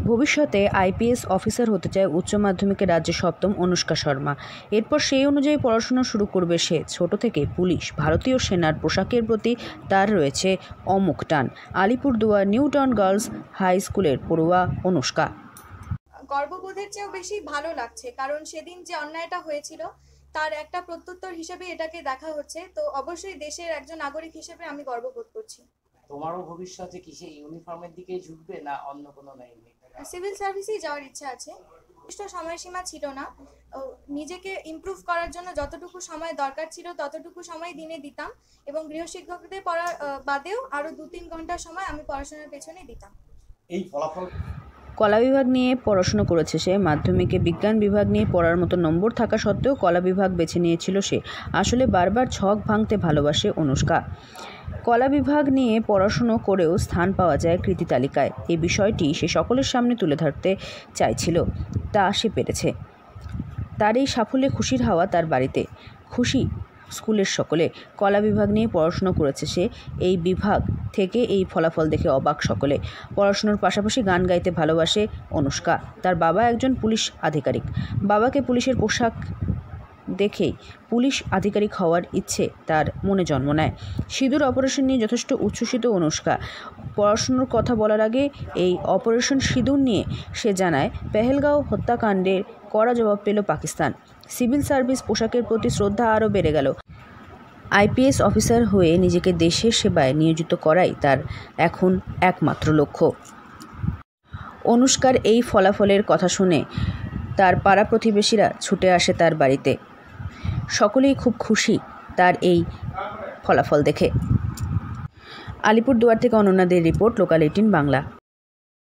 ভবিষ্যতে IPS officer হতে চায় উচ্চ মাধ্যমিকে রাজ্যে সপ্তম অনুষ্কা শর্মা। এরপর সেই অনুযায়ী পড়াশোনা শুরু করবে সে। ছোট থেকে পুলিশ, ভারতীয় সেনার পোশাকের প্রতি তার রয়েছে অমুক টান। Alipurduar new town girls high স্কুলের পড়ুয়া অনুষ্কা। গর্ববোধের চেয়েও বেশি ভালো লাগছে, কারণ সেদিন যে অন্যায়টা হয়েছিল তার একটা প্রত্যুত্তর হিসেবে এটাকে দেখা হচ্ছে। তো অবশ্যই দেশের একজন নাগরিক হিসেবে আমি গর্ববোধ করছি। তোমারও ভবিষ্যতে কি সেই ইউনিফর্মের দিকেই ঝুঁকবে না অন্য কোনো লাইনে? সিভিল সার্ভিসেই যাওয়ার ইচ্ছা আছে। নির্দিষ্ট সময়সীমা ছিল না, নিজেকে ইমপ্রুভ করার জন্য যতটুকু সময় দরকার ছিল ততটুকু সময় দিনে দিতাম, এবং গৃহশিক্ষকদের পড়ার বাদেও আরও 2-3 ঘন্টা সময় আমি পড়াশোনার পেছনে দিতাম। এই ফলাফল কলা বিভাগ নিয়ে পড়াশুনো করেছে সে। মাধ্যমিকে বিজ্ঞান বিভাগ নিয়ে পড়ার মতো নম্বর থাকা সত্ত্বেও কলা বিভাগ বেছে নিয়েছিল সে। আসলে বারবার ছক ভাঙতে ভালোবাসে অনুষ্কা। কলা বিভাগ নিয়ে পড়াশুনো করেও স্থান পাওয়া যায় কৃতি তালিকায়। এই বিষয়টি সে সকলের সামনে তুলে ধরতে চাইছিল, তা সে পেরেছে। তার এই সাফল্যে খুশির হাওয়া তার বাড়িতে। খুশি স্কুলের সকলে। কলা বিভাগ নিয়ে পড়াশুনো করেছে সে। এই বিভাগ থেকে এই ফলাফল দেখে অবাক সকলে। পড়াশুনোর পাশাপাশি গান গাইতে ভালোবাসে অনুষ্কা। তার বাবা একজন পুলিশ আধিকারিক। বাবাকে পুলিশের পোশাক দেখেই পুলিশ আধিকারিক হওয়ার ইচ্ছে তার মনে জন্ম নেয়। সিঁদুর অপারেশন নিয়ে যথেষ্ট উচ্ছ্বসিত অনুষ্কা। পড়াশুনোর কথা বলার আগে এই অপারেশন সিঁদুর নিয়ে সে জানায়, পেহেলগাঁও হত্যাকাণ্ডের কড়া জবাব পেল পাকিস্তান। সিভিল সার্ভিস পোশাকের প্রতি শ্রদ্ধা আরও বেড়ে গেল। আইপিএস অফিসার হয়ে নিজেকে দেশের সেবায় নিয়োজিত করাই তার এখন একমাত্র লক্ষ্য। অনুষ্কার এই ফলাফলের কথা শুনে তার পাড়া প্রতিবেশীরা ছুটে আসে তার বাড়িতে। সকলেই খুব খুশি তার এই ফলাফল দেখে। আলিপুরদুয়ার থেকে অনন্যাদের রিপোর্ট, লোকাল 18 বাংলা।